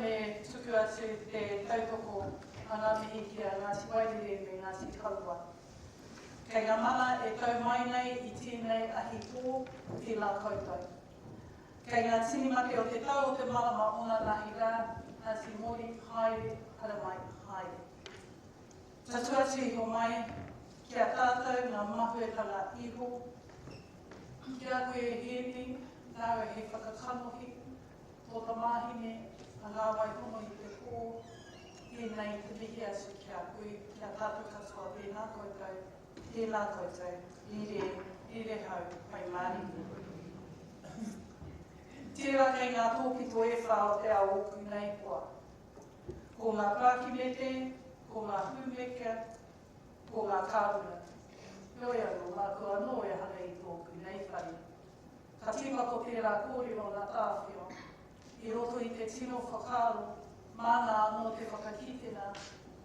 me tuku atu te tautoko a ngā mihi ki a Ngāti Wairere me Ngāti Kaurua. Kei ngā mana e tau mai nei I tēnei ahi pō ki ngā koutou. Kei ngā tinimake o te tau o te marama ona nahi rā, Ngāti Māori haere, hara mai haere. Tatu atu iho mai, ki a tātou ngā mahuetanga iho, ki a koe e hēni, nāu he whakakanohi, tō mahine, a ngā waihono I te kō, hēnei te mihi atu ki a koe, ki a tātou katoa, tēnā koutou, ire hau, pai Māori. Tērā kei ngā tōpito e whao te ao oku nei koa. Ko ngā pākimete, ko ngā humeka, ko ngā kāruna. Heoi anō, mā kua anō e hana I tōku nei whare. Ka tīmako tērā kōrero ngā tāwhio, I roto I te tino whakaaro, māna anō te whakakitena,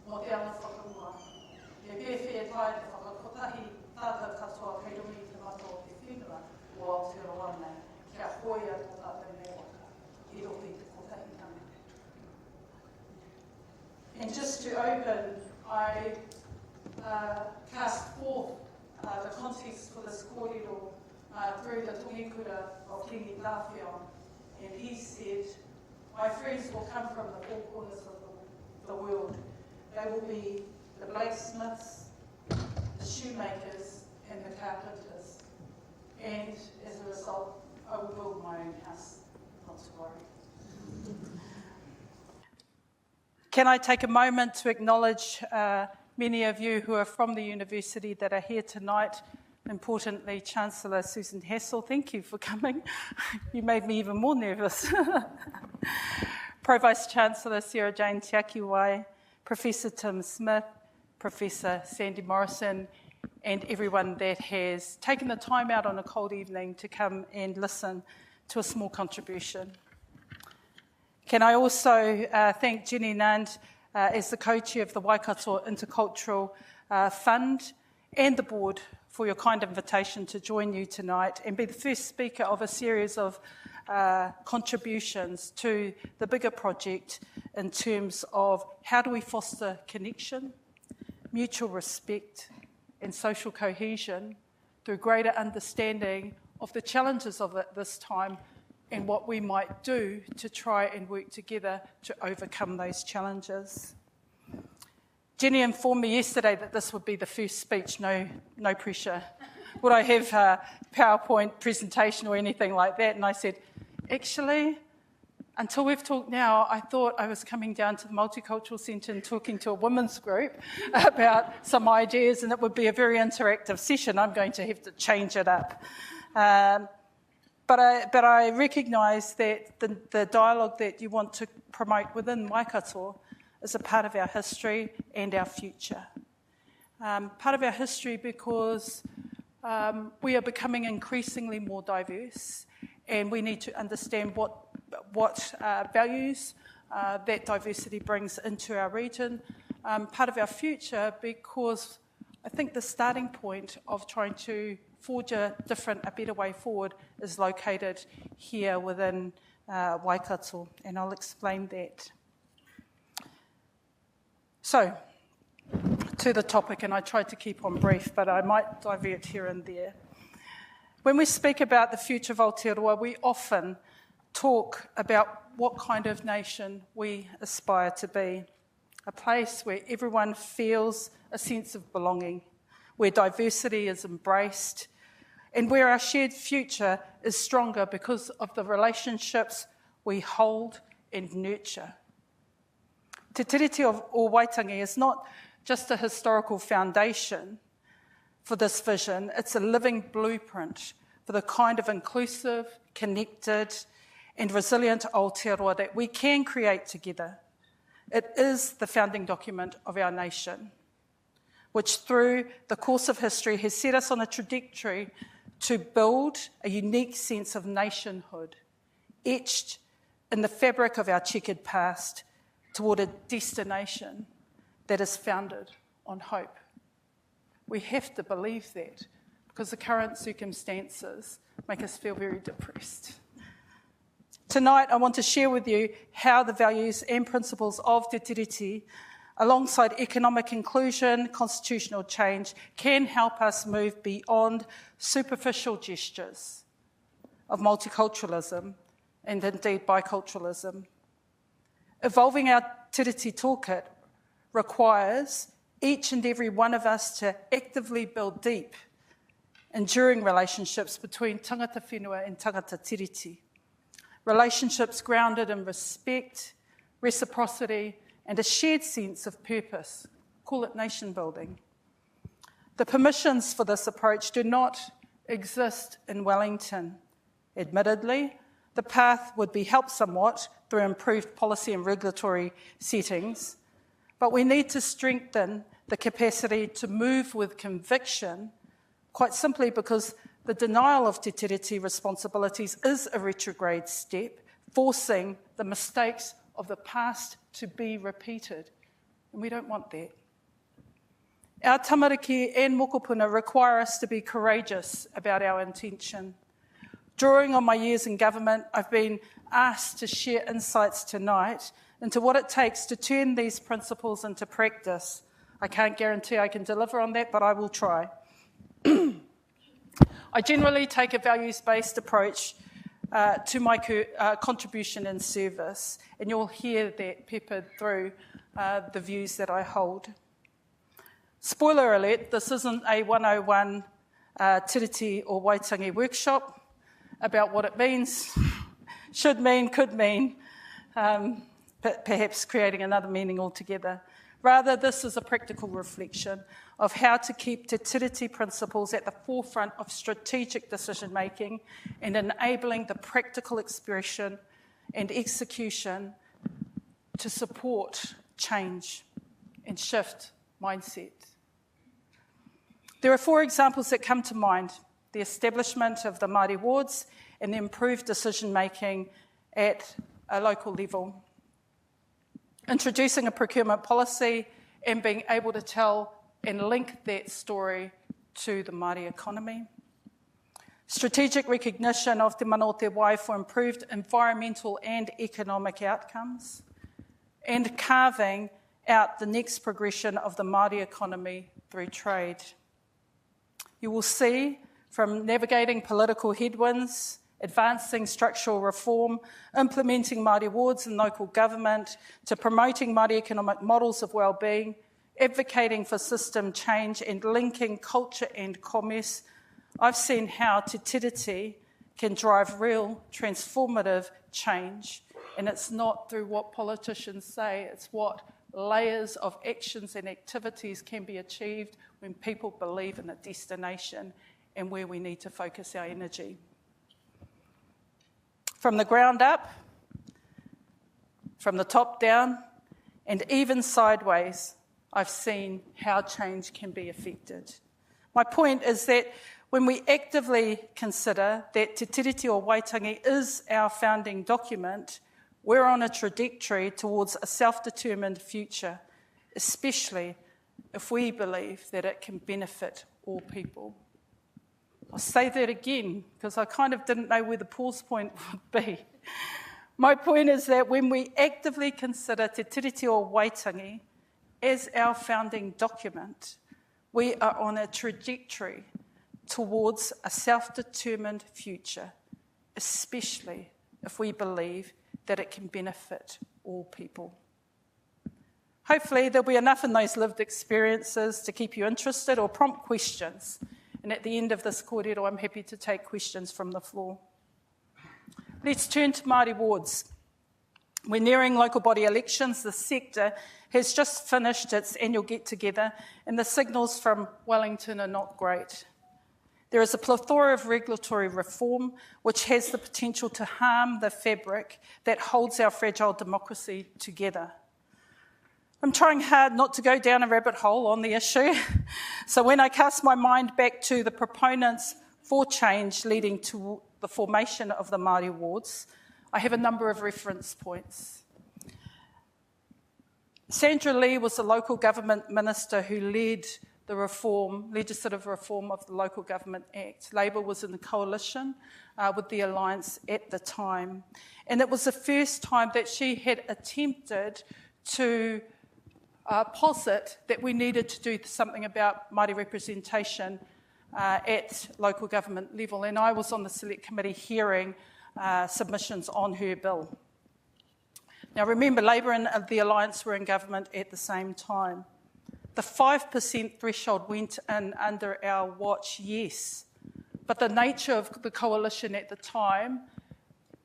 mo te anga whakamua. E pewhi e tae te whakakotahi tātou katoa kei rungi te mata o te whenua o Aotearoa nei. Kia hoia tō tātou me waka, I roto I te kotahitanga. And just to open, I cast forth the context for this kōrero through the tongikura of Kingi Tāwhio, and he said, my friends will come from the four corners of the world. They will be the blacksmiths, the shoemakers, and the carpenters. And as a result, I will build my own house, not to worry. Can I take a moment to acknowledge many of you who are from the university that are here tonight. Importantly, Chancellor Susan Hassel, thank you for coming. You made me even more nervous. Pro-Vice Chancellor Sarah Jane Tiakiwai, Professor Tim Smith, Professor Sandy Morrison, and everyone that has taken the time out on a cold evening to come and listen to a small contribution. Can I also thank Jenny Nand as the co-chair of the Waikato Intercultural Fund and the board for your kind invitation to join you tonight and be the first speaker of a series of contributions to the bigger project in terms of how do we foster connection, mutual respect and social cohesion through greater understanding of the challenges of it this time and what we might do to try and work together to overcome those challenges. Jenny informed me yesterday that this would be the first speech, no pressure. Would I have a PowerPoint presentation or anything like that? And I said, actually, until we've talked now, I thought I was coming down to the Multicultural Centre and talking to a women's group about some ideas, and it would be a very interactive session. I'm going to have to change it up. But I recognise that the dialogue that you want to promote within Waikato is a part of our history and our future. Part of our history because we are becoming increasingly more diverse, and we need to understand what values that diversity brings into our region. Part of our future because I think the starting point of trying to forge a better way forward is located here within Waikato, and I'll explain that. So, to the topic, and I tried to keep on brief, but I might divert here and there. When we speak about the future of Aotearoa, we often talk about what kind of nation we aspire to be. A place where everyone feels a sense of belonging, where diversity is embraced, and where our shared future is stronger because of the relationships we hold and nurture. Te Tiriti or Waitangi is not just a historical foundation for this vision, it's a living blueprint for the kind of inclusive, connected and resilient Aotearoa that we can create together. It is the founding document of our nation, which through the course of history has set us on a trajectory to build a unique sense of nationhood, etched in the fabric of our checkered past toward a destination that is founded on hope. We have to believe that because the current circumstances make us feel very depressed. Tonight, I want to share with you how the values and principles of Te Tiriti, alongside economic inclusion, constitutional change, can help us move beyond superficial gestures of multiculturalism and indeed biculturalism. Evolving our Tiriti toolkit requires each and every one of us to actively build deep, enduring relationships between tangata whenua and tangata tiriti. Relationships grounded in respect, reciprocity, and a shared sense of purpose. Call it nation building. The permissions for this approach do not exist in Wellington. Admittedly, the path would be helped somewhat through improved policy and regulatory settings, but we need to strengthen the capacity to move with conviction, quite simply because the denial of Te Tiriti responsibilities is a retrograde step, forcing the mistakes of the past to be repeated. And we don't want that. Our tamariki and mokopuna require us to be courageous about our intention. Drawing on my years in government, I've been asked to share insights tonight into what it takes to turn these principles into practice. I can't guarantee I can deliver on that, but I will try. I generally take a values-based approach to my contribution and service, and you'll hear that peppered through the views that I hold. Spoiler alert, this isn't a 101 Tiriti or Waitangi workshop about what it means, should mean, could mean, but perhaps creating another meaning altogether. Rather, this is a practical reflection of how to keep Te Tiriti principles at the forefront of strategic decision-making and enabling the practical expression and execution to support change and shift mindset. There are 4 examples that come to mind: the establishment of the Māori wards and the improved decision-making at a local level. Introducing a procurement policy and being able to tell and link that story to the Māori economy. Strategic recognition of te mana o te wai for improved environmental and economic outcomes. And carving out the next progression of the Māori economy through trade. You will see, from navigating political headwinds, advancing structural reform, implementing Māori wards in local government, to promoting Māori economic models of well-being, advocating for system change and linking culture and commerce, I've seen how Te Tiriti can drive real transformative change. And it's not through what politicians say, it's what layers of actions and activities can be achieved when people believe in a destination and where we need to focus our energy. From the ground up, from the top down, and even sideways, I've seen how change can be effected. My point is that when we actively consider that Te Tiriti or Waitangi is our founding document, we're on a trajectory towards a self-determined future, especially if we believe that it can benefit all people. I'll say that again, because I kind of didn't know where the pause point would be. My point is that when we actively consider Te Tiriti or Waitangi as our founding document, we are on a trajectory towards a self-determined future, especially if we believe that it can benefit all people. Hopefully there'll be enough in those lived experiences to keep you interested or prompt questions. And at the end of this kōrero, I'm happy to take questions from the floor. Let's turn to Māori wards. We're nearing local body elections. The sector has just finished its annual get-together, and the signals from Wellington are not great. There is a plethora of regulatory reform which has the potential to harm the fabric that holds our fragile democracy together. I'm trying hard not to go down a rabbit hole on the issue, so when I cast my mind back to the proponents for change leading to the formation of the Māori wards, I have a number of reference points. Sandra Lee was the local government minister who led the legislative reform of the Local Government Act. Labour was in the coalition with the Alliance at the time. And it was the first time that she had attempted to posit that we needed to do something about Māori representation at local government level. And I was on the Select Committee hearing submissions on her bill. Now remember, Labour and the Alliance were in government at the same time. The 5% threshold went in under our watch, yes, but the nature of the coalition at the time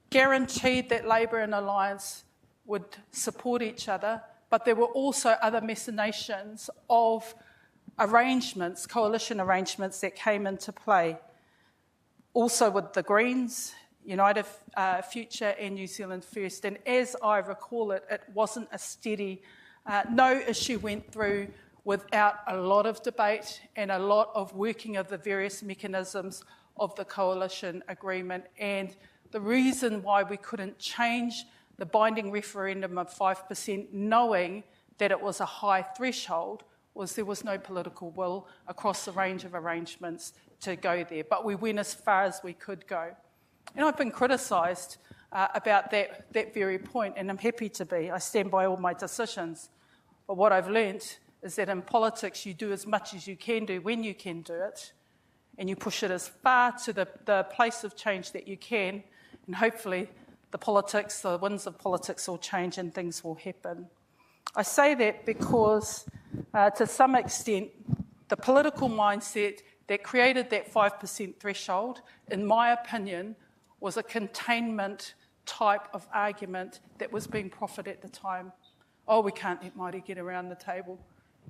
guaranteed that Labour and Alliance would support each other, but there were also other machinations of arrangements, coalition arrangements that came into play. Also with the Greens, United Future and New Zealand First. And as I recall it, it wasn't a steady, no issue went through without a lot of debate and a lot of working of the various mechanisms of the coalition agreement. And the reason why we couldn't change the binding referendum of 5%, knowing that it was a high threshold, was there was no political will across the range of arrangements to go there. But we went as far as we could go. And I've been criticised about that very point, and I'm happy to be. I stand by all my decisions. But what I've learnt is that in politics you do as much as you can do when you can do it, and you push it as far to the place of change that you can, and hopefully the winds of politics will change and things will happen. I say that because, to some extent, the political mindset that created that 5% threshold, in my opinion, was a containment type of argument that was being proffered at the time. Oh, we can't let Māori get around the table.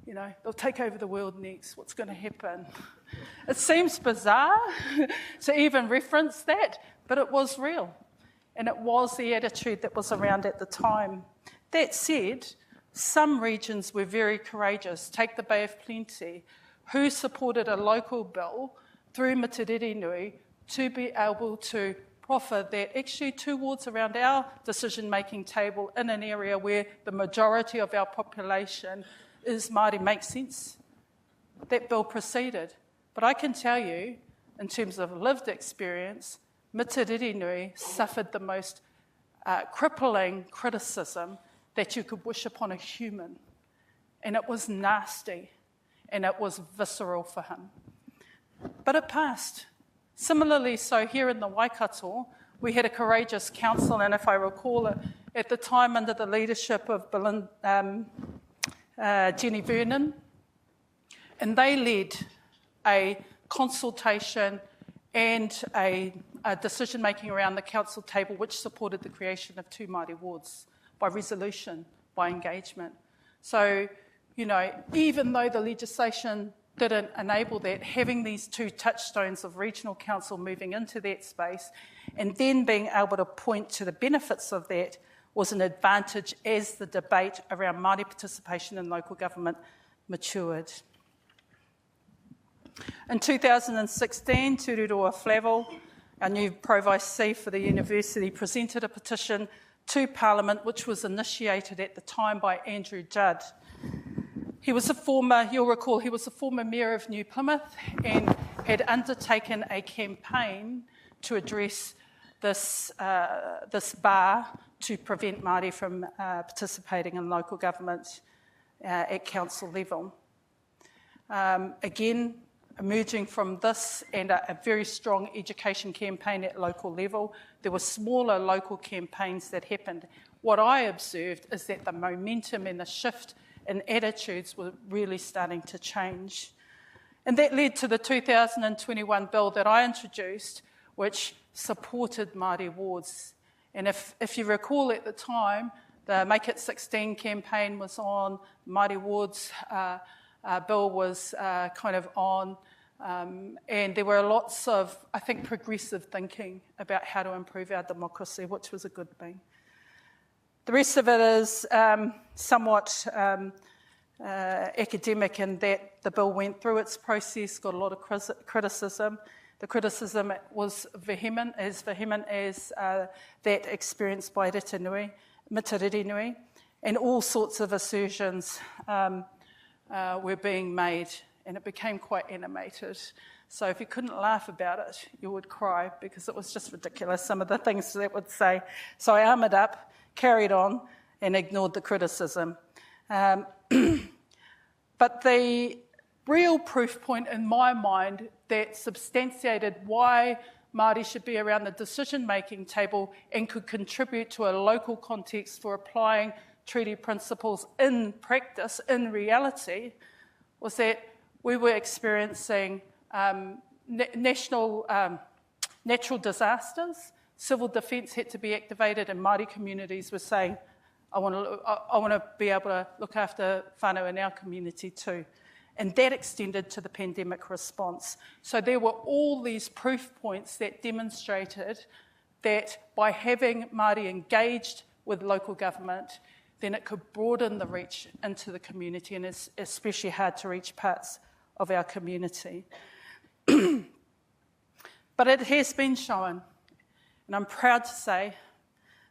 They'll take over the world next. What's going to happen? It seems bizarre to even reference that, but it was real. And it was the attitude that was around at the time. That said, some regions were very courageous. Take the Bay of Plenty, who supported a local bill through Me Tiriti Nui to be able to proffer that actually towards around our decision-making table in an area where the majority of our population is Māori. Makes sense? That bill proceeded. But I can tell you, in terms of lived experience, Me Tiriti Nui suffered the most crippling criticism that you could wish upon a human. And it was nasty, and it was visceral for him. But it passed. Similarly, so here in the Waikato, we had a courageous council, and if I recall it, at the time under the leadership of Jenny Vernon, and they led a consultation and a decision-making around the council table which supported the creation of 2 Māori wards by resolution, by engagement. So, even though the legislation didn't enable that, having these 2 touchstones of regional council moving into that space and then being able to point to the benefits of that was an advantage as the debate around Māori participation in local government matured. In 2016, Tururoa Flavel, our new Pro-Vice for the university, presented a petition to Parliament which was initiated at the time by Andrew Judd. You'll recall, he was a former mayor of New Plymouth and had undertaken a campaign to address this bar to prevent Māori from participating in local government at council level. Again, emerging from this and a very strong education campaign at local level, there were smaller local campaigns that happened. What I observed is that the momentum and the shift in attitudes were really starting to change. And that led to the 2021 bill that I introduced, which supported Māori wards. And if you recall at the time, the Make It 16 campaign was on, Māori wards bill was kind of on, and there were lots of, I think, progressive thinking about how to improve our democracy, which was a good thing. The rest of it is somewhat academic in that the bill went through its process, got a lot of criticism. The criticism was vehement as that experienced by Me Tiriti Nui, and all sorts of assertions were being made and it became quite animated. So if you couldn't laugh about it, you would cry, because it was just ridiculous, some of the things that would say. So I armoured up, carried on, and ignored the criticism. But the real proof point in my mind that substantiated why Māori should be around the decision-making table and could contribute to a local context for applying treaty principles in practice, in reality, was that we were experiencing natural disasters. Civil defence had to be activated, and Māori communities were saying, I want to be able to look after whānau in our community too. And that extended to the pandemic response. So there were all these proof points that demonstrated that by having Māori engaged with local government, then it could broaden the reach into the community, and it's especially hard to reach parts of our community. But it has been shown, and I'm proud to say,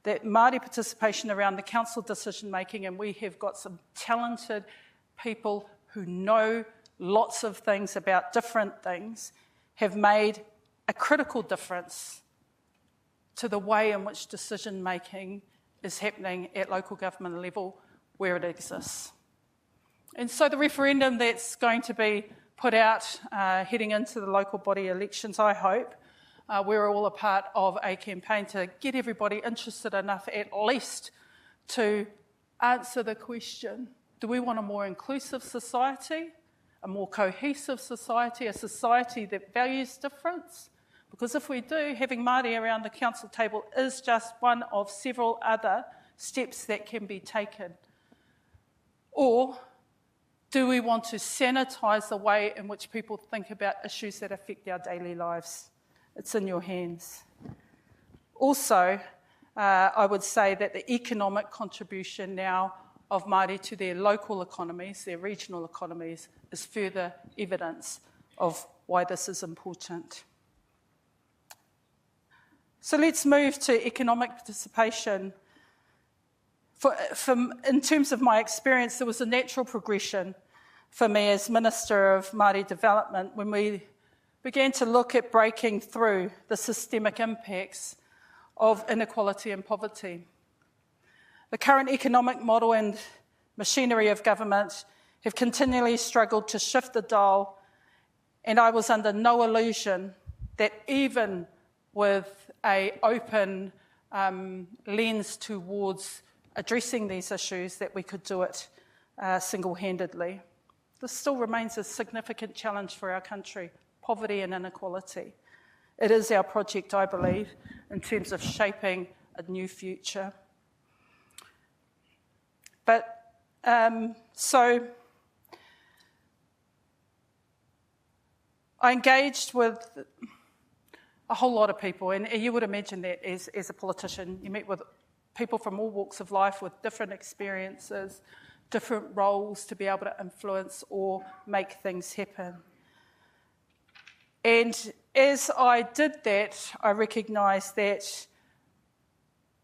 that Māori participation around the council decision-making, and we have got some talented people who know lots of things about different things, have made a critical difference to the way in which decision-making is happening at local government level where it exists. And so the referendum that's going to be put out heading into the local body elections, I hope, we're all a part of a campaign to get everybody interested enough at least to answer the question, do we want a more inclusive society, a more cohesive society, a society that values difference? Because if we do, having Māori around the council table is just one of several other steps that can be taken. Or do we want to sanitise the way in which people think about issues that affect our daily lives? It's in your hands. Also, I would say that the economic contribution now of Māori to their local economies, their regional economies, is further evidence of why this is important. So let's move to economic participation. In terms of my experience, there was a natural progression for me as Minister of Māori Development when we began to look at breaking through the systemic impacts of inequality and poverty. The current economic model and machinery of government have continually struggled to shift the dial, and I was under no illusion that even with an open lens towards addressing these issues, that we could do it single-handedly. This still remains a significant challenge for our country, poverty and inequality. It is our project, I believe, in terms of shaping a new future. But so I engaged with a whole lot of people, and you would imagine that as a politician, you meet with people from all walks of life with different experiences, different roles to be able to influence or make things happen. And as I did that, I recognised that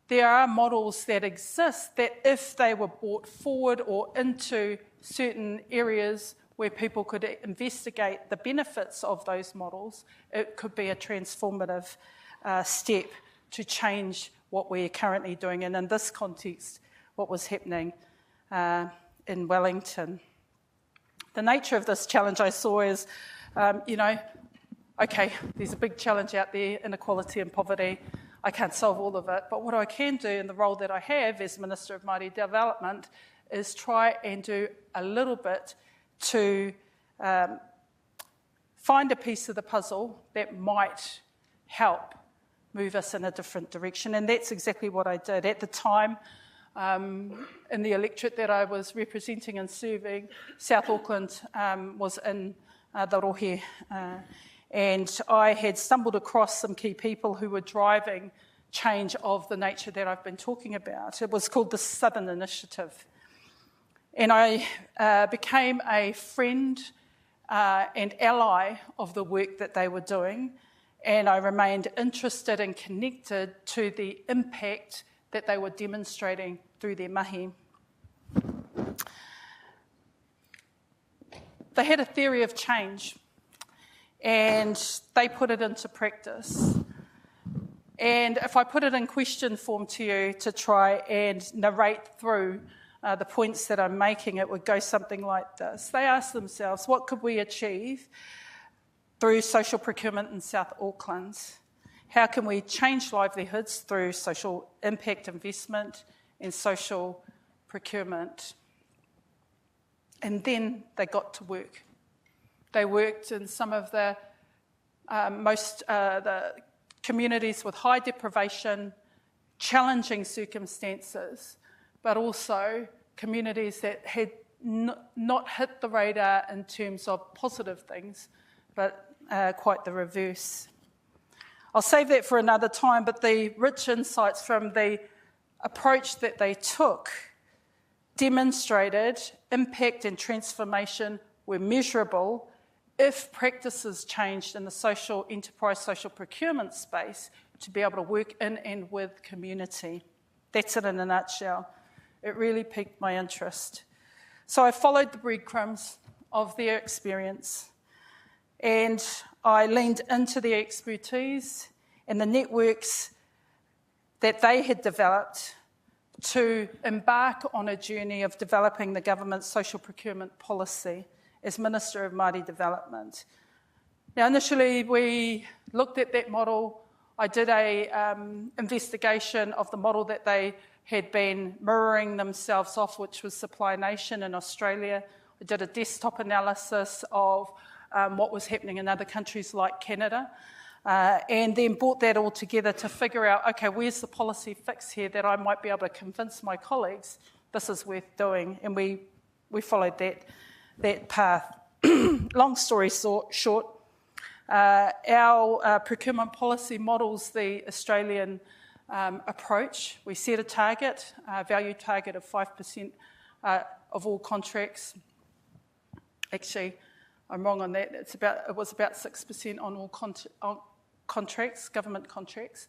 there are models that exist that if they were brought forward or into certain areas where people could investigate the benefits of those models, it could be a transformative step to change what we're currently doing. And in this context, what was happening in Wellington. The nature of this challenge I saw is, okay, there's a big challenge out there, inequality and poverty. I can't solve all of it, but what I can do in the role that I have as Minister of Māori Development is try and do a little bit to find a piece of the puzzle that might help move us in a different direction, and that's exactly what I did. At the time, in the electorate that I was representing and serving, South Auckland was in the rohe, and I had stumbled across some key people who were driving change of the nature that I've been talking about. It was called the Southern Initiative. And I became a friend and ally of the work that they were doing, and I remained interested and connected to the impact that they were demonstrating through their mahi. they had a theory of change, and they put it into practice. And if I put it in question form to you to try and narrate through the points that I'm making, it would go something like this. They asked themselves, what could we achieve through social procurement in South Auckland? How can we change livelihoods through social impact investment and social procurement? And then they got to work. They worked in some of the the communities with high deprivation, challenging circumstances, but also communities that had not hit the radar in terms of positive things, but quite the reverse. I'll save that for another time, but the rich insights from the approach that they took demonstrated impact and transformation were measurable if practices changed in the social enterprise, social procurement space to be able to work in and with community. That's it in a nutshell. It really piqued my interest. So I followed the breadcrumbs of their experience, and I leaned into their expertise and the networks that they had developed to embark on a journey of developing the government's social procurement policy as Minister of Māori Development. Now, initially, we looked at that model. I did an investigation of the model that they had been mirroring themselves off, which was Supply Nation in Australia. I did a desktop analysis of what was happening in other countries like Canada, and then brought that all together to figure out, okay, where's the policy fix here that I might be able to convince my colleagues this is worth doing, and we followed that path. Long story short, our procurement policy models the Australian approach. We set a target, a value target of 5% of all contracts. Actually, I'm wrong on that. It was about 6% on all contracts, government contracts.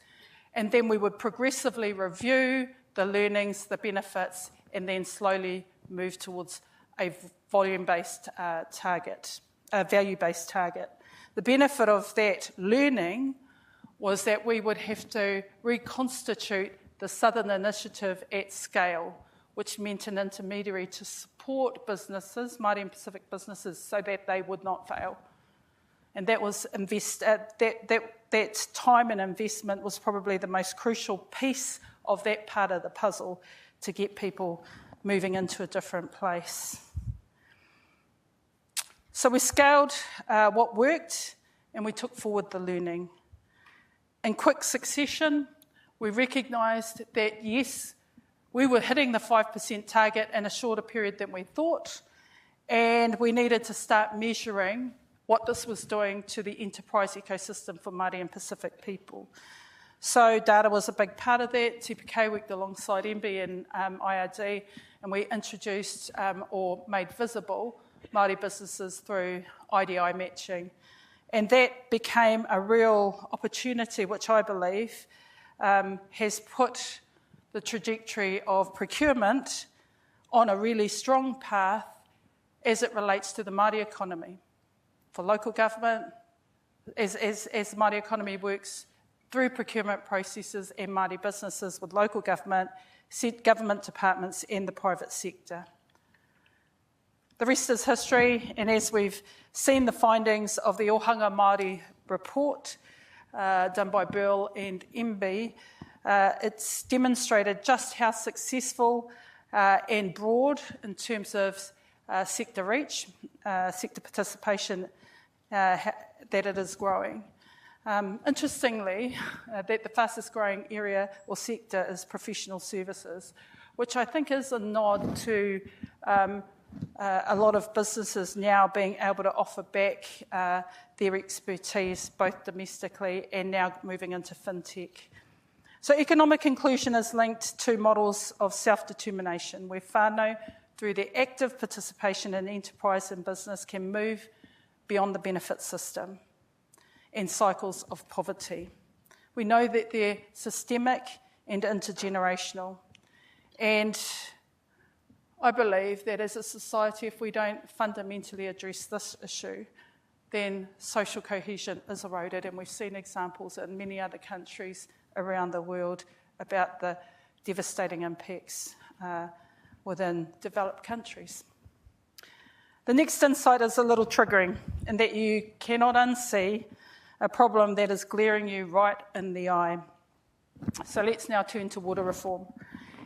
And then we would progressively review the learnings, the benefits, and then slowly move towards a volume-based target, a value-based target. The benefit of that learning was that we would have to reconstitute the Southern Initiative at scale, which meant an intermediary to support businesses, Māori and Pacific businesses, so that they would not fail. And that was that time and investment was probably the most crucial piece of that part of the puzzle to get people moving into a different place. So we scaled what worked, and we took forward the learning. In quick succession, we recognised that, yes, we were hitting the 5% target in a shorter period than we thought, and we needed to start measuring what this was doing to the enterprise ecosystem for Māori and Pacific people. So data was a big part of that. TPK worked alongside MB and IRD, and we introduced or made visible Māori businesses through IDI matching. And that became a real opportunity, which I believe has put the trajectory of procurement on a really strong path as it relates to the Māori economy. For local government, as the Māori economy works through procurement processes and Māori businesses with local government, government departments and the private sector. The rest is history, and as we've seen the findings of the Ohanga Māori report done by Burl and MB, it's demonstrated just how successful and broad in terms of sector reach, sector participation, that it is growing. Interestingly, that the fastest growing area or sector is professional services, which I think is a nod to a lot of businesses now being able to offer back their expertise both domestically and now moving into fintech. So economic inclusion is linked to models of self-determination, where whānau, through their active participation in enterprise and business, can move beyond the benefit system and cycles of poverty. We know that they're systemic and intergenerational. And I believe that as a society, if we don't fundamentally address this issue, then social cohesion is eroded, and we've seen examples in many other countries around the world about the devastating impacts within developed countries. The next insight is a little triggering, in that you cannot unsee a problem that is glaring you right in the eye. So let's now turn to water reform.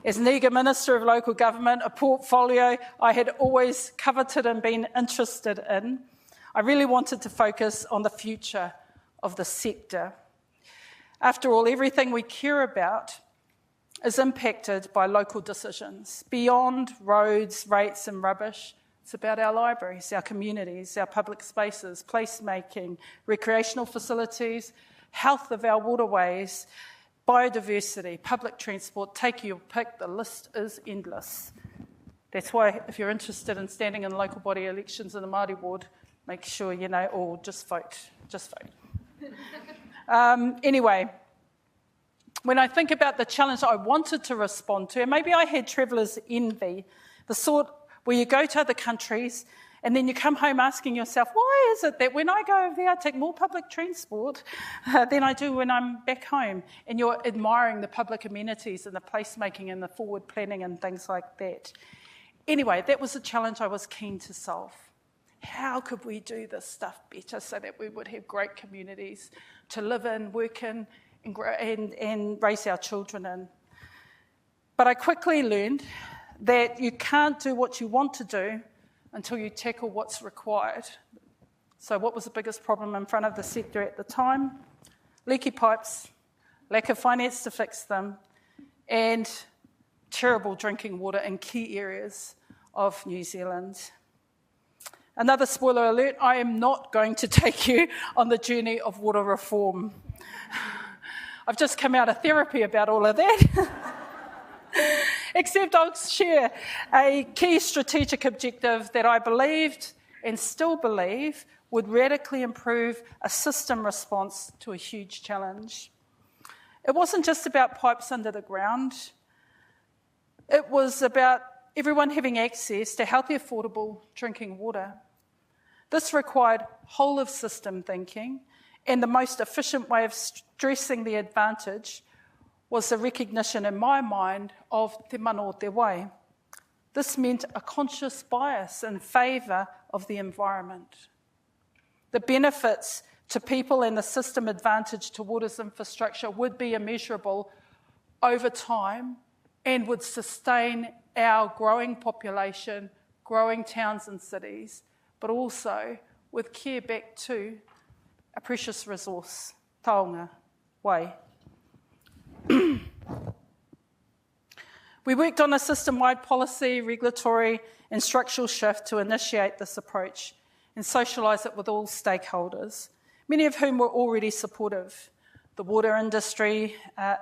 As an eager Minister of Local Government, a portfolio I had always coveted and been interested in, I really wanted to focus on the future of the sector. After all, everything we care about is impacted by local decisions. Beyond roads, rates and rubbish, it's about our libraries, our communities, our public spaces, placemaking, recreational facilities, health of our waterways, biodiversity, public transport, take your pick, the list is endless. That's why if you're interested in standing in local body elections in the Māori ward, make sure you know, or just vote. Anyway, when I think about the challenge I wanted to respond to, and maybe I had traveller's envy, the sort where you go to other countries and then you come home asking yourself, why is it that when I go over there I take more public transport than I do when I'm back home? And you're admiring the public amenities and the placemaking and the forward planning and things like that. Anyway, that was a challenge I was keen to solve. How could we do this stuff better so that we would have great communities to live in, work in, and grow, and raise our children in? But I quickly learned that you can't do what you want to do until you tackle what's required. So what was the biggest problem in front of the sector at the time? Leaky pipes, lack of finance to fix them, and terrible drinking water in key areas of New Zealand. Another spoiler alert, I am not going to take you on the journey of water reform. I've just come out of therapy about all of that. Except I'll share a key strategic objective that I believed and still believe would radically improve a system response to a huge challenge. It wasn't just about pipes under the ground. It was about everyone having access to healthy, affordable drinking water. This required whole-of-system thinking, and the most efficient way of stressing the advantage was the recognition in my mind of te mana o te wai. This meant a conscious bias in favour of the environment. The benefits to people and the system advantage to water's infrastructure would be immeasurable over time and would sustain our growing population, growing towns and cities, but also with care back to a precious resource, taonga, wai. We worked on a system-wide policy, regulatory and structural shift to initiate this approach and socialise it with all stakeholders, many of whom were already supportive. The water industry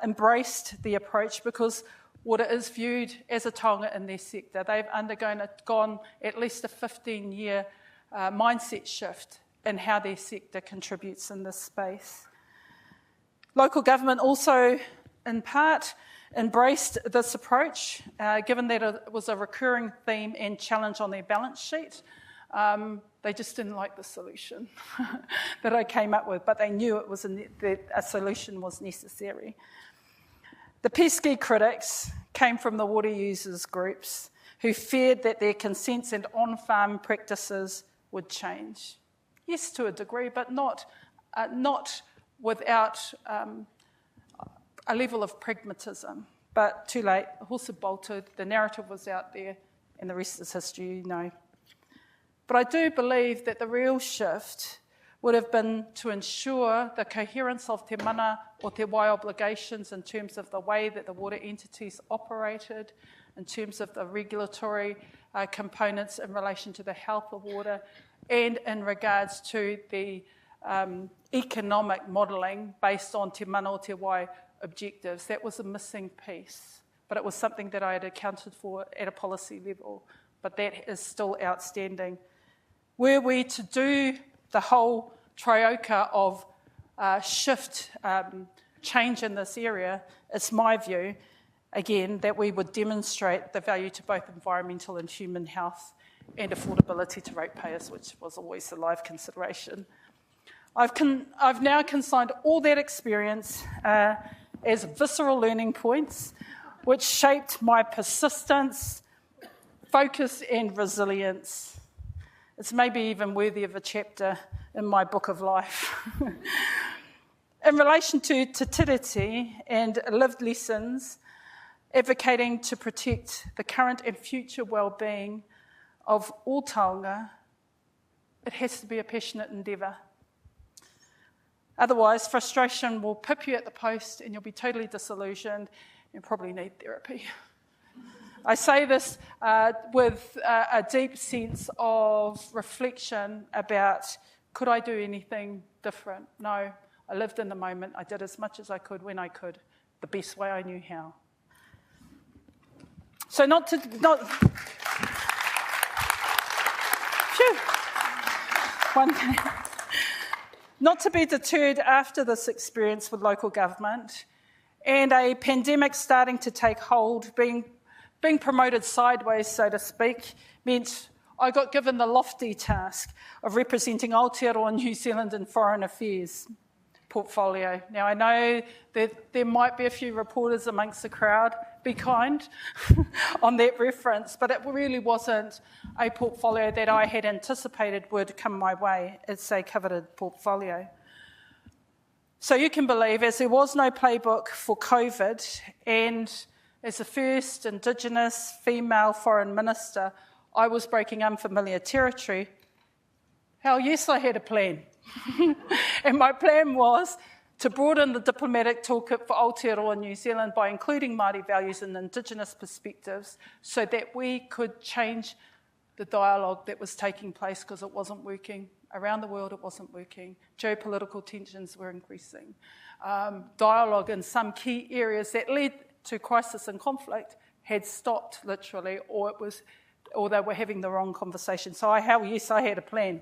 embraced the approach because water is viewed as a taonga in their sector. They've undergone at least a 15-year mindset shift in how their sector contributes in this space. Local government also, in part, embraced this approach, given that it was a recurring theme and challenge on their balance sheet. They just didn't like the solution that I came up with, but they knew it was that a solution was necessary. The pesky critics came from the water users groups who feared that their consents and on-farm practices would change. Yes, to a degree, but not without a level of pragmatism. But too late, the horse had bolted, the narrative was out there, and the rest is history, you know. But I do believe that the real shift would have been to ensure the coherence of te mana o te wai obligations in terms of the way that the water entities operated, in terms of the regulatory components in relation to the health of water, and in regards to the economic modelling based on te mana o te wai objectives. That was a missing piece, but it was something that I had accounted for at a policy level, but that is still outstanding. Were we to do the whole trioka of shift change in this area, it's my view, again, that we would demonstrate the value to both environmental and human health and affordability to ratepayers, which was always a live consideration. I've now consigned all that experience as visceral learning points, which shaped my persistence, focus and resilience. It's maybe even worthy of a chapter in my book of life. In relation to Te Tiriti and lived lessons, advocating to protect the current and future well-being of all taonga, it has to be a passionate endeavour. Otherwise, frustration will pip you at the post and you'll be totally disillusioned and probably need therapy. I say this with a deep sense of reflection about, could I do anything different? No, I lived in the moment. I did as much as I could when I could, the best way I knew how. So not to be deterred after this experience with local government and a pandemic starting to take hold, being promoted sideways, so to speak, meant I got given the lofty task of representing Aotearoa New Zealand in Foreign Affairs portfolio. Now, I know that there might be a few reporters amongst the crowd, be kind on that reference, but it really wasn't a portfolio that I had anticipated would come my way. It's a coveted portfolio. So you can believe, as there was no playbook for COVID, and as the first Indigenous female foreign minister, I was breaking unfamiliar territory. Hell yes, I had a plan. And my plan was to broaden the diplomatic toolkit for Aotearoa New Zealand by including Māori values and Indigenous perspectives so that we could change the dialogue that was taking place, because it wasn't working. Around the world, it wasn't working. Geopolitical tensions were increasing. Dialogue in some key areas that led to crisis and conflict had stopped, literally, or they were having the wrong conversation. So I had a plan.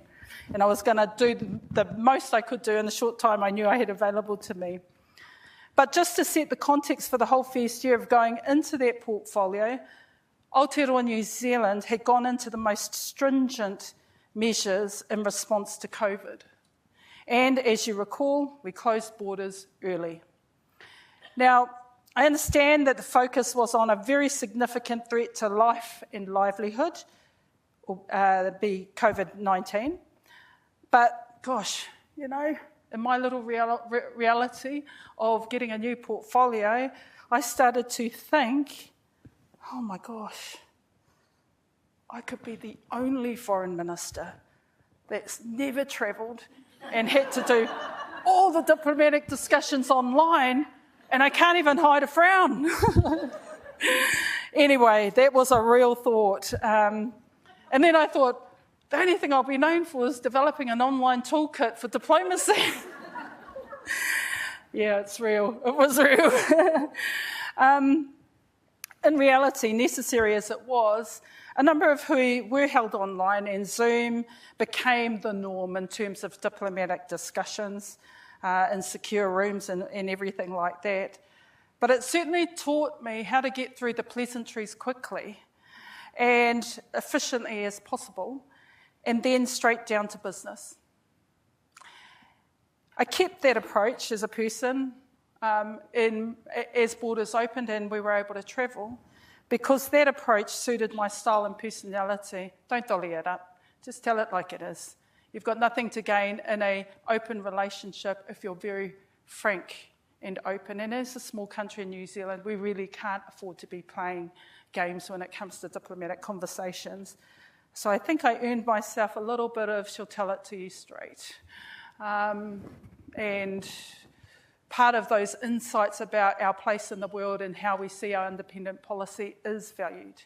And I was going to do the most I could do in the short time I knew I had available to me. But just to set the context for the whole first year of going into that portfolio, Aotearoa New Zealand had gone into the most stringent measures in response to COVID. And as you recall, we closed borders early. Now, I understand that the focus was on a very significant threat to life and livelihood, be COVID-19. But, gosh, in my little reality of getting a new portfolio, I started to think, oh my gosh, I could be the only foreign minister that's never travelled and had to do all the diplomatic discussions online, and I can't even hide a frown. Anyway, that was a real thought. And then I thought, the only thing I'll be known for is developing an online toolkit for diplomacy. Yeah, it's real. It was real. In reality, necessary as it was, a number of who were held online, and Zoom became the norm in terms of diplomatic discussions in secure rooms and everything like that. But it certainly taught me how to get through the pleasantries quickly and efficiently as possible, and then straight down to business. I kept that approach as a person as borders opened and we were able to travel, because that approach suited my style and personality. Don't dolly it up, just tell it like it is. You've got nothing to gain in an open relationship if you're very frank and open. And as a small country in New Zealand, we really can't afford to be playing games when it comes to diplomatic conversations. So I think I earned myself a little bit of she'll tell it to you straight. And part of those insights about our place in the world and how we see our independent policy is valued.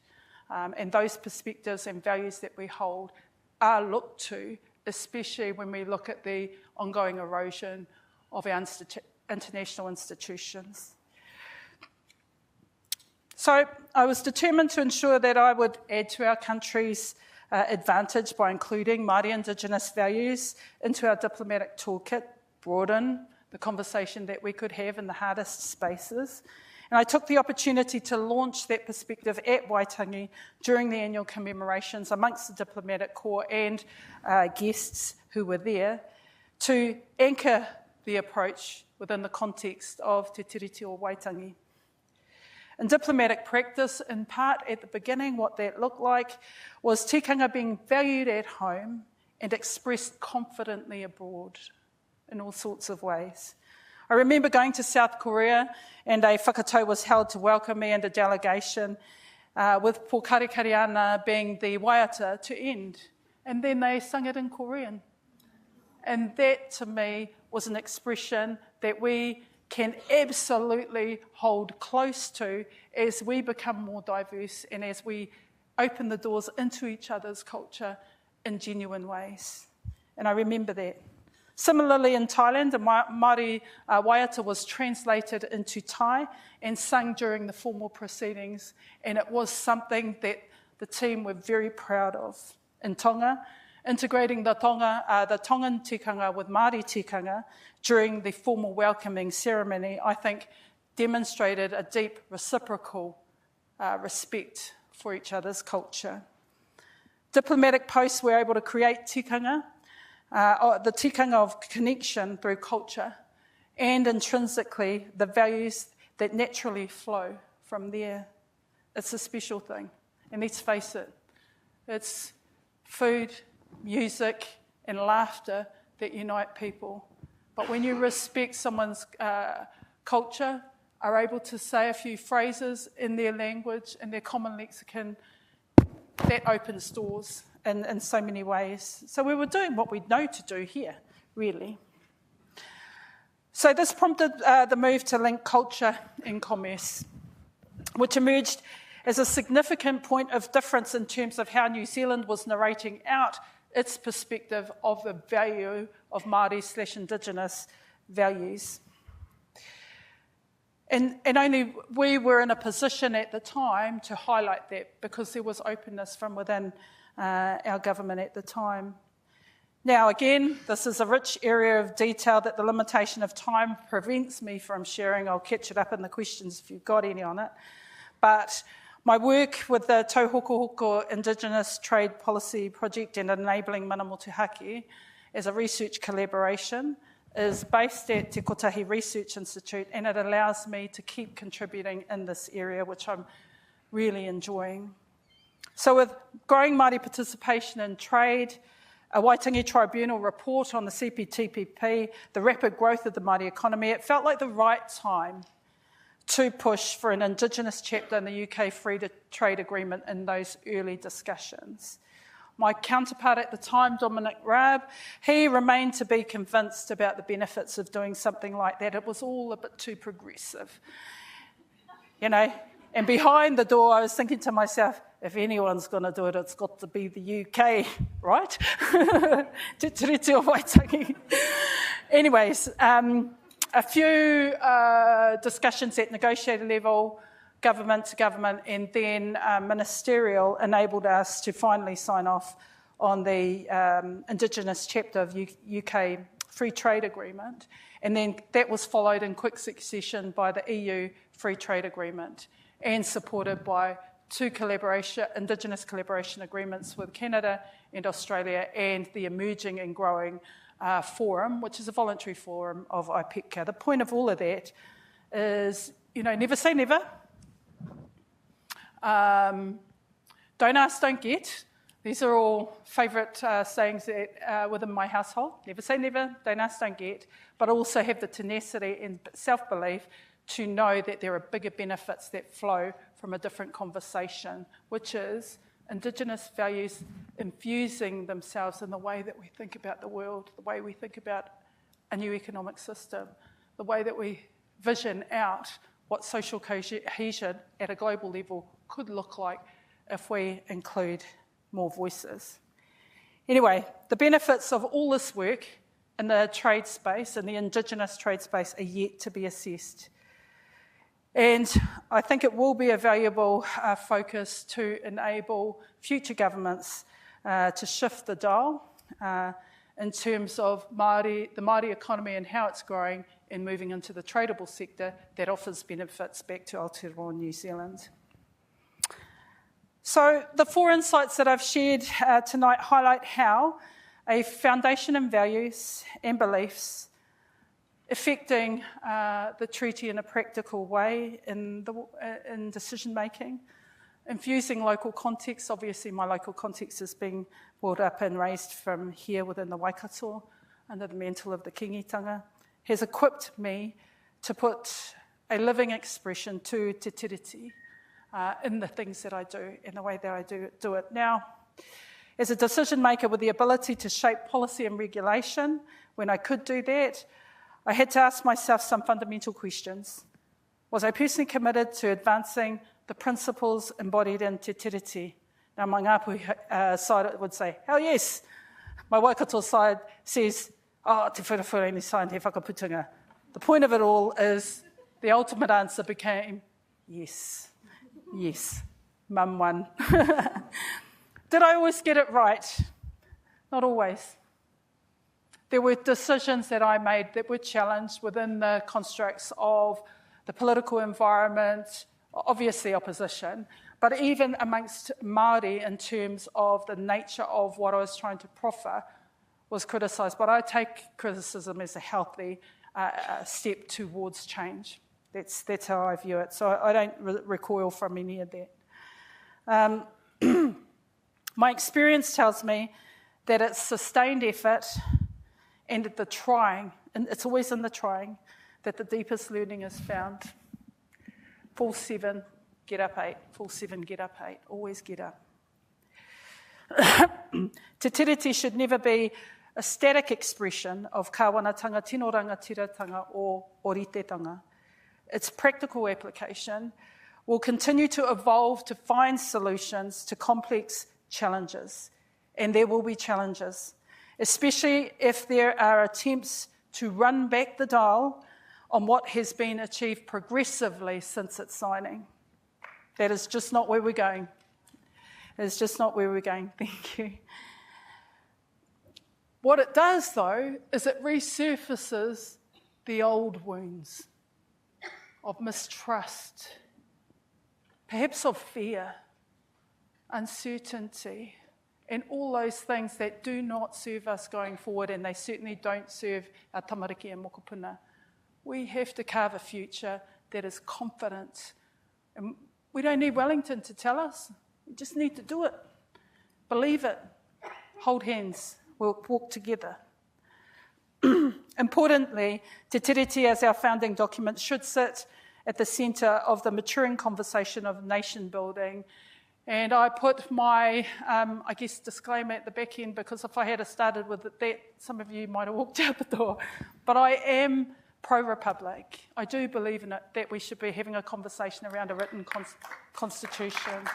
And those perspectives and values that we hold are looked to, especially when we look at the ongoing erosion of our international institutions. So I was determined to ensure that I would add to our country's advantage by including Māori Indigenous values into our diplomatic toolkit, broaden the conversation that we could have in the hardest spaces. And I took the opportunity to launch that perspective at Waitangi during the annual commemorations amongst the diplomatic corps and guests who were there to anchor the approach within the context of Te Tiriti or Waitangi. In diplomatic practice, in part at the beginning, what that looked like was tikanga being valued at home and expressed confidently abroad in all sorts of ways. I remember going to South Korea and a whakatau was held to welcome me and a delegation with Pōkare Kariana being the waiata to end. And then they sung it in Korean. And that, to me, was an expression that we can absolutely hold close to as we become more diverse and as we open the doors into each other's culture in genuine ways. And I remember that. Similarly, in Thailand, the Māori waiata was translated into Thai and sung during the formal proceedings, and it was something that the team were very proud of. In Tonga, integrating the Tongan tikanga with Māori tikanga during the formal welcoming ceremony, I think, demonstrated a deep reciprocal respect for each other's culture. Diplomatic posts were able to create tikanga, the tikanga of connection through culture, and intrinsically the values that naturally flow from there. It's a special thing, and let's face it, it's food, music, and laughter that unite people. But when you respect someone's culture, are able to say a few phrases in their language, in their common lexicon, that opens doors in so many ways. So we were doing what we know to do here, really. So this prompted the move to link culture and commerce, which emerged as a significant point of difference in terms of how New Zealand was narrating out its perspective of the value of Māori/Indigenous values. And only we were in a position at the time to highlight that because there was openness from within our government at the time. Now, again, this is a rich area of detail that the limitation of time prevents me from sharing. I'll catch it up in the questions if you've got any on it. But my work with the Tauhokohoko Indigenous Trade Policy Project and Enabling Mana Motuhake as a research collaboration is based at Te Kotahi Research Institute, and it allows me to keep contributing in this area, which I'm really enjoying. So with growing Māori participation in trade, a Waitangi Tribunal report on the CPTPP, the rapid growth of the Māori economy, it felt like the right time to push for an Indigenous chapter in the UK Free Trade Agreement in those early discussions. My counterpart at the time, Dominic Raab, he remained to be convinced about the benefits of doing something like that. It was all a bit too progressive, you know. And behind the door, I was thinking to myself, if anyone's going to do it, it's got to be the UK, right? Te Tiriti o Waitangi. Anyways, a few discussions at negotiator level, government to government, and then ministerial enabled us to finally sign off on the Indigenous chapter of UK Free Trade Agreement. And then that was followed in quick succession by the EU Free Trade Agreement and supported by two Indigenous collaboration agreements with Canada and Australia and the emerging and growing forum, which is a voluntary forum of IPECA. The point of all of that is, you know, never say never. Don't ask, don't get. These are all favourite sayings that, within my household. Never say never, don't ask, don't get, but also have the tenacity and self-belief to know that there are bigger benefits that flow from a different conversation, which is Indigenous values infusing themselves in the way that we think about the world, the way we think about a new economic system, the way that we vision out what social cohesion at a global level could look like if we include more voices. Anyway, the benefits of all this work in the trade space, in the Indigenous trade space, are yet to be assessed. And I think it will be a valuable focus to enable future governments to shift the dial in terms of the Māori economy and how it's growing and moving into the tradable sector that offers benefits back to Aotearoa New Zealand. So the 4 insights that I've shared tonight highlight how a foundation in values and beliefs affecting the treaty in a practical way in decision-making, infusing local context. Obviously, my local context is being brought up and raised from here within the Waikato under the mantle of the kingitanga, has equipped me to put a living expression to Te Tiriti in the things that I do, in the way that I do it. Now, as a decision maker with the ability to shape policy and regulation, when I could do that, I had to ask myself some fundamental questions. Was I personally committed to advancing the principles embodied in Te Tiriti? Now, my Ngāpuhi side would say, hell yes. My Waikato side says, te whewhewhore ni sai te whakaputunga. The point of it all is the ultimate answer became yes. Yes. Mum won. Did I always get it right? Not always. There were decisions that I made that were challenged within the constructs of the political environment, obviously opposition, but even amongst Māori in terms of the nature of what I was trying to proffer was criticised. But I take criticism as a healthy step towards change. That's how I view it. So I don't recoil from any of that. My experience tells me that it's sustained effort and the trying, and it's always in the trying, that the deepest learning is found. Fall 7, get up 8. Fall 7, get up 8. Always get up. Te Tiriti should never be a static expression of kāwanatanga, tino rangatiratanga or oritetanga. Its practical application will continue to evolve to find solutions to complex challenges. And there will be challenges, especially if there are attempts to run back the dial on what has been achieved progressively since its signing. That is just not where we're going. It's just not where we're going. Thank you. What it does, though, is it resurfaces the old wounds of mistrust, perhaps of fear, uncertainty, and all those things that do not serve us going forward, and they certainly don't serve our tamariki and mokopuna. We have to carve a future that is confident. And we don't need Wellington to tell us. We just need to do it. Believe it. Hold hands. We'll walk together. Importantly, Te Tiriti as our founding document should sit at the centre of the maturing conversation of nation building. And I put my, disclaimer at the back end, because if I had started with that, some of you might have walked out the door. But I am pro-republic. I do believe in it, that we should be having a conversation around a written constitution.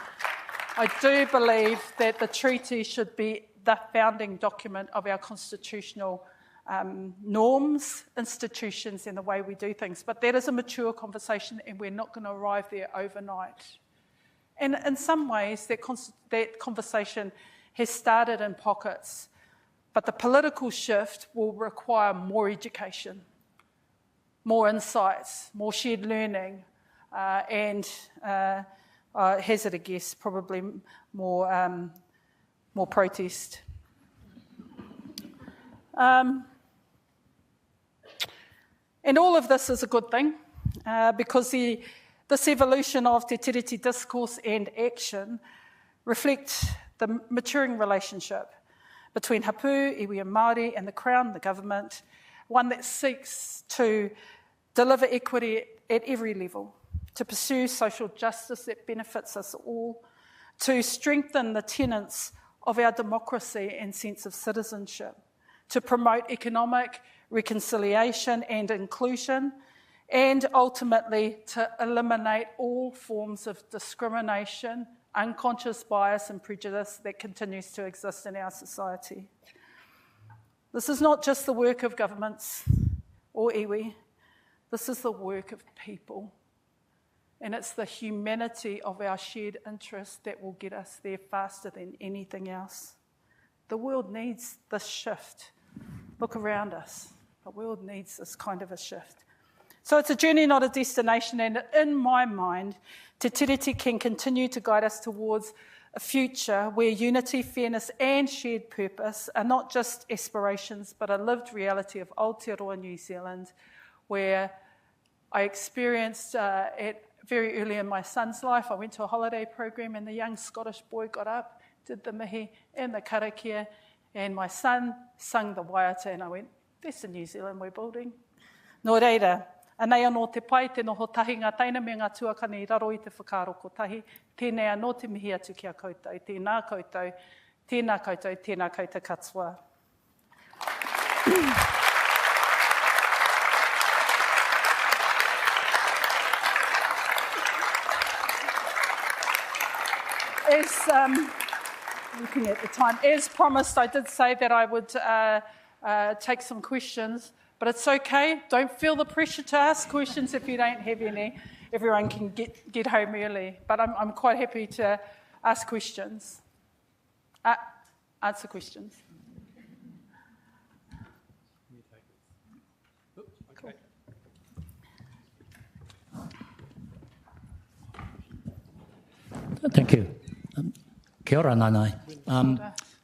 I do believe that the treaty should be the founding document of our constitutional norms, institutions, and the way we do things. But that is a mature conversation, and we're not going to arrive there overnight. And in some ways, that conversation has started in pockets, but the political shift will require more education, more insights, more shared learning, and hazard a guess, probably more protest. And all of this is a good thing, because this evolution of Te Tiriti discourse and action reflect the maturing relationship between hapu, iwi and Māori, and the Crown, the government, one that seeks to deliver equity at every level, to pursue social justice that benefits us all, to strengthen the tenets of our democracy and sense of citizenship, to promote economic reconciliation and inclusion, and ultimately to eliminate all forms of discrimination, unconscious bias and prejudice that continues to exist in our society. This is not just the work of governments or iwi, this is the work of people. And it's the humanity of our shared interests that will get us there faster than anything else. The world needs this shift. Look around us. The world needs this kind of a shift. So it's a journey, not a destination, and in my mind, Te Tiriti can continue to guide us towards a future where unity, fairness and shared purpose are not just aspirations, but a lived reality of Aotearoa New Zealand, where I experienced very early in my son's life, I went to a holiday program and the young Scottish boy got up, did the mihi and the karakia, and my son sung the waiata, and I went, that's the New Zealand we're building. Nō reira, anei anō te pai, te noho tahi ngā taina me ngā tuakana I raro I te whakaaroko tahi, tēnei anō te mihi atu kia koutou, tēnā koutou, tēnā koutou, tēnā koutou katoa. Looking at the time, as promised, I did say that I would take some questions, but it's okay. Don't feel the pressure to ask questions if you don't have any. Everyone can get home early, but I'm quite happy to ask questions. Answer questions. Cool. Thank you. Kia ora, Nanaia.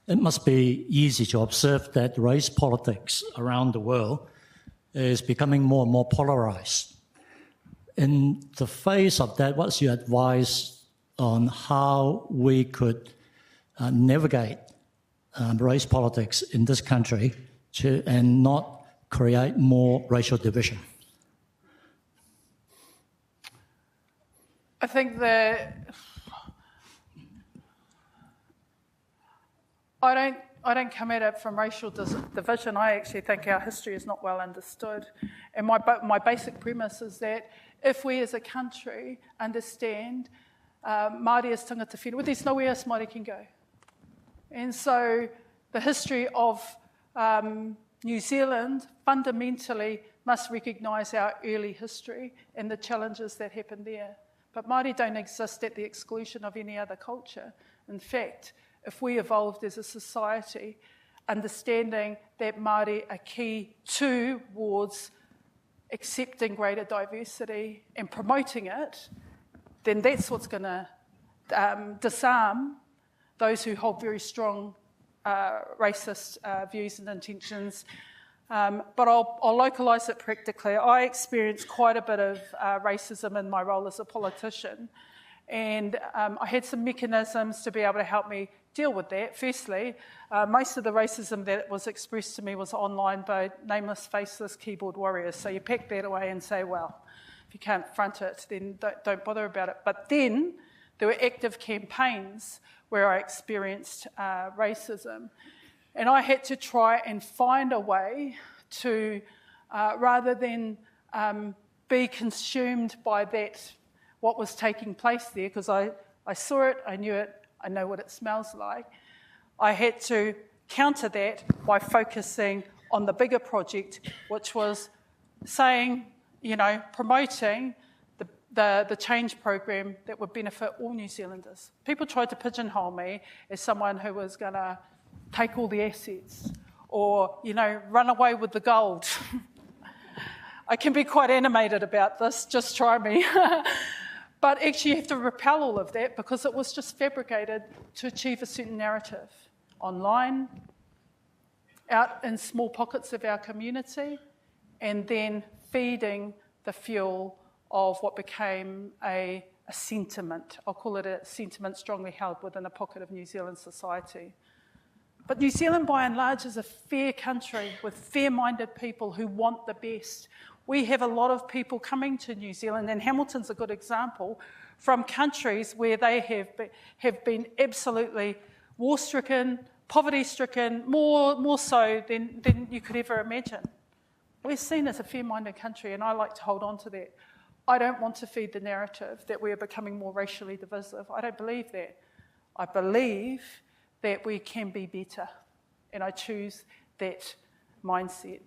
It must be easy to observe that race politics around the world is becoming more and more polarized. In the face of that, what's your advice on how we could navigate race politics in this country and not create more racial division? I think that I don't come at it from racial division. I actually think our history is not well understood. And my basic premise is that if we as a country understand Māori as tangata whenua, well, there's nowhere else Māori can go. And so the history of New Zealand fundamentally must recognise our early history and the challenges that happened there. But Māori don't exist at the exclusion of any other culture. In fact, if we evolved as a society, understanding that Māori are key towards accepting greater diversity and promoting it, then that's what's going to disarm those who hold very strong racist views and intentions. But I'll localise it practically. I experienced quite a bit of racism in my role as a politician, and I had some mechanisms to be able to help me deal with that. Firstly, most of the racism that was expressed to me was online by nameless, faceless keyboard warriors. So you pack that away and say, well, if you can't front it, then don't bother about it. But then there were active campaigns where I experienced racism. And I had to try and find a way to, rather than be consumed by that, what was taking place there, because I saw it, I knew it, I know what it smells like. I had to counter that by focusing on the bigger project, which was saying, promoting the change program that would benefit all New Zealanders. People tried to pigeonhole me as someone who was going to take all the assets or, run away with the gold. I can be quite animated about this, just try me. But actually you have to repel all of that because it was just fabricated to achieve a certain narrative online, out in small pockets of our community, and then feeding the fuel of what became a sentiment. I'll call it a sentiment strongly held within a pocket of New Zealand society. But New Zealand, by and large, is a fair country with fair-minded people who want the best. We have a lot of people coming to New Zealand, and Hamilton's a good example, from countries where they have been absolutely war-stricken, poverty-stricken, more so than you could ever imagine. We're seen as a fair-minded country, and I like to hold on to that. I don't want to feed the narrative that we are becoming more racially divisive. I don't believe that. I believe that we can be better, and I choose that mindset.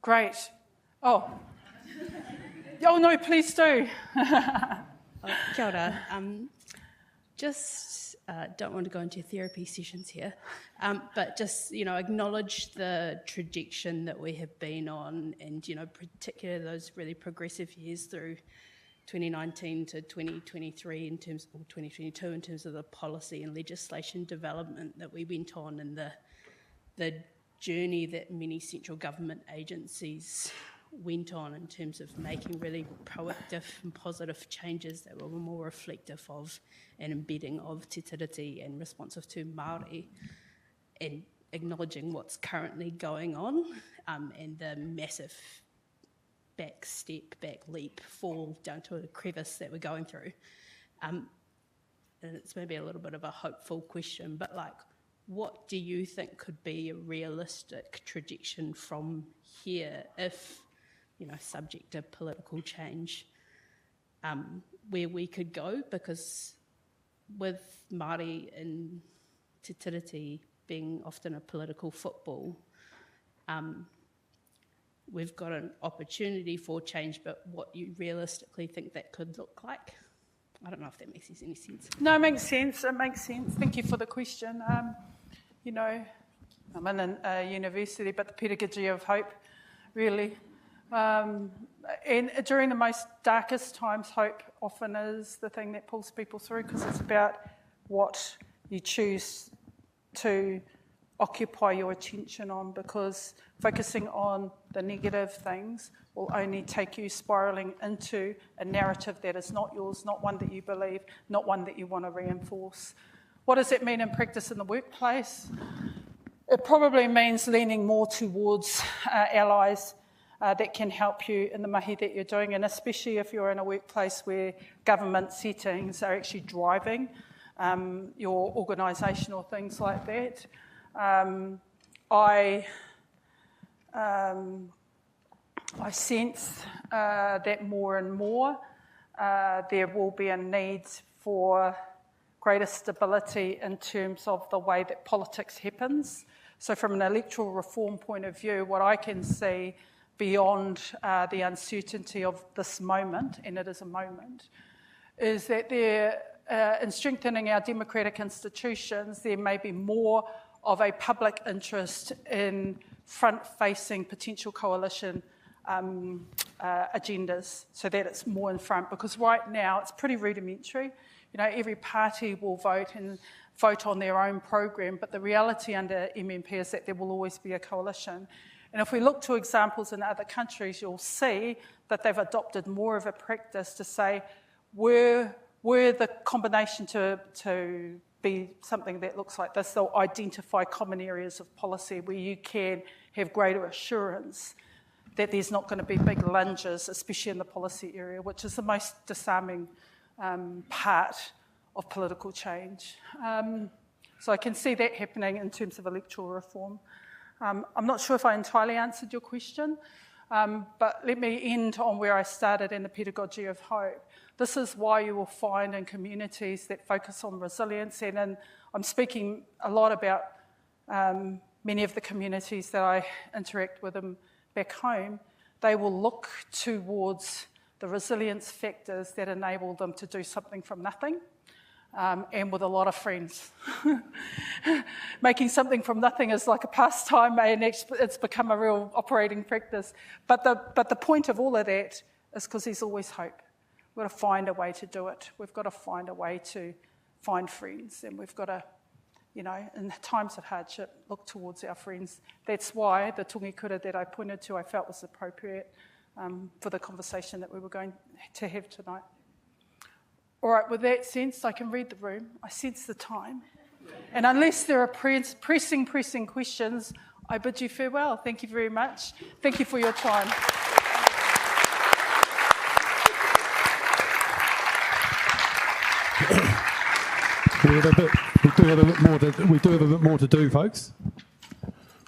Great. Oh, Oh no, please do. Kia ora. Don't want to go into therapy sessions here, but just, acknowledge the trajectory that we have been on, and, particularly those really progressive years through 2019 to 2023 or 2022 in terms of the policy and legislation development that we went on, and the journey that many central government agencies went on in terms of making really proactive and positive changes that were more reflective of and embedding of Te Tiriti and responsive to Māori, and acknowledging what's currently going on, and the massive back leap, fall down to a crevice that we're going through. And it's maybe a little bit of a hopeful question, but what do you think could be a realistic trajectory from here if, subject to political change, where we could go? Because with Māori and Te Tiriti being often a political football, we've got an opportunity for change, but what you realistically think that could look like? I don't know if that makes any sense. No, it makes sense. Thank you for the question. I'm in a university, but the pedagogy of hope, really. And during the most darkest times, hope often is the thing that pulls people through, because it's about what you choose to occupy your attention on, because focusing on the negative things will only take you spiralling into a narrative that is not yours, not one that you believe, not one that you want to reinforce. What does it mean in practice in the workplace? It probably means leaning more towards allies that can help you in the mahi that you're doing, and especially if you're in a workplace where government settings are actually driving your organisation or things like that. I sense that more and more there will be a need for greater stability in terms of the way that politics happens. So from an electoral reform point of view, what I can see beyond the uncertainty of this moment, and it is a moment, is that in strengthening our democratic institutions, there may be more of a public interest in front-facing potential coalition agendas, so that it's more in front. Because right now it's pretty rudimentary. Every party will vote on their own program, but the reality under MMP is that there will always be a coalition. And if we look to examples in other countries, you'll see that they've adopted more of a practice to say, were the combination to be something that looks like this, they'll identify common areas of policy where you can have greater assurance that there's not going to be big lunges, especially in the policy area, which is the most disarming part of political change. So I can see that happening in terms of electoral reform. I'm not sure if I entirely answered your question, but let me end on where I started in the pedagogy of hope. This is why you will find in communities that focus on resilience, and I'm speaking a lot about many of the communities that I interact with them back home, they will look towards the resilience factors that enable them to do something from nothing. And with a lot of friends. Making something from nothing is like a pastime, and it's become a real operating practice. But the point of all of that is because there's always hope. We've got to find a way to do it. We've got to find a way to find friends, and we've got to, in times of hardship, look towards our friends. That's why the tongikura that I pointed to I felt was appropriate for the conversation that we were going to have tonight. All right, with that sense, I can read the room. I sense the time. And unless there are pressing questions, I bid you farewell. Thank you very much. Thank you for your time. We do have a bit more to do, folks.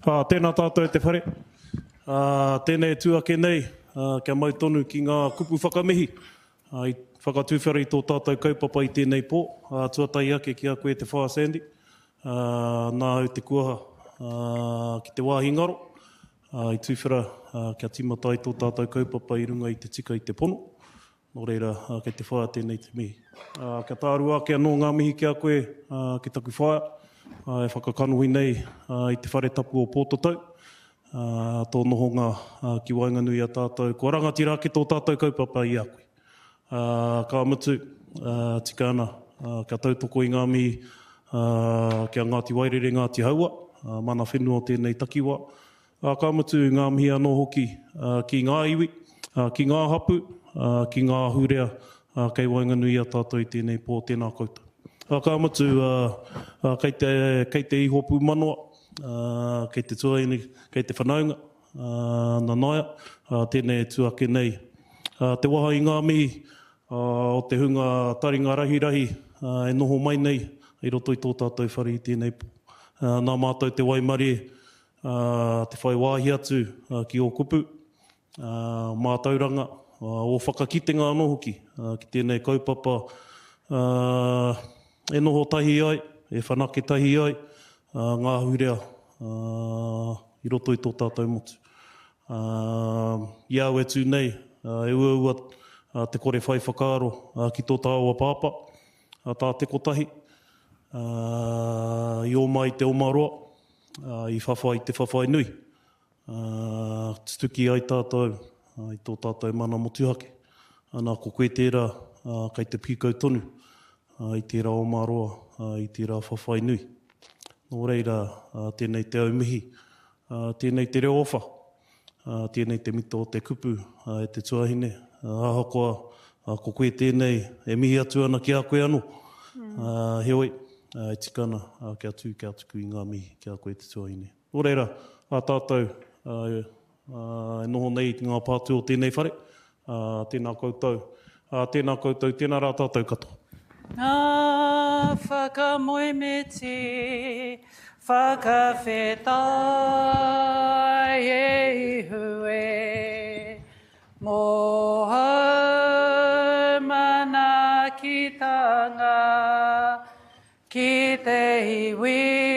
Tēnā tātou te whare. Tēnei tuake nei, kia mai tonu ki ngā kupu whakamihi. I whakatūwhara I tō tātou kaupapa I tēnei pō. Tuatai ake ki a koe te whaa Sandy. Nā au te kuaha ki te wāhi ngaro. I tūwhera kia timata i tō tātou kaupapa i runga i te tika i te pono. Nō reira, kei te whaia tēnei te mihi. Kia tāru ake anō ngā mihi kia koe ki taku whaia. E whakakanuhi nei i te whare tapu o Pōtatau. Tō nohonga ki Wainganui a tātou. Kua rangatira ki tō tātou kaupapa i a koe. Ka mutu, tika ana, kia tautoko i ngā mihi kia Ngāti Wairere, Ngāti Haua, mana whenua tēnei takiwa. Ka mutu ngā mihi anō hoki ki ngā iwi, ki ngā hapu, ki ngā hurea, kei Wainganui a tātou i tēnei pō tēnā koutou. Ka mutu kei te ihopu manoa, kei te tuaini, kei te whanaunga, Nanaia, tēnei tuake nei. Te waha i ngā mihi, o te hunga taringa rahi, e noho mai nei, i roto i tō tātou whare i tēnei pō. Nā mātou te waimari, te whai wāhi atu ki o kupu, mātauranga, o whakakitenga anō hoki, ki tēnei kaupapa, e noho tahi ai, e whanake tahi ai, ngā hurea, i roto i tō tātou motu. Iau e tū nei, e ua te kore whai whakaaro ki tō tāua pāpa, tā te kotahi, i o mai te omaroa, i whawhai te whawhai nui. Tutuki ai tātou, i tō tātou mana motuhake. Anā ko koe tērā, kei te pikau tonu, i tērā omaroa, i tērā whawhai nui. Nō reira, tēnei te aumihi, tēnei te reo ofa, tēnei te mito o te kupu, e te tuahine. Ahakoa, ko koe tēnei, e mihi atu ana ki a koe anō. Heoi, e tikana, kia tuku i ngā mihi, kia koe te tuahine. Nō reira, a tātou, e noho nei ngā pātu o tēnei whare, tēnā koutou, tēnā rā tātou katoa. Ngā whakamoemeti, whakawhetai e hue, mō hau mana ki tanga, ki te iwi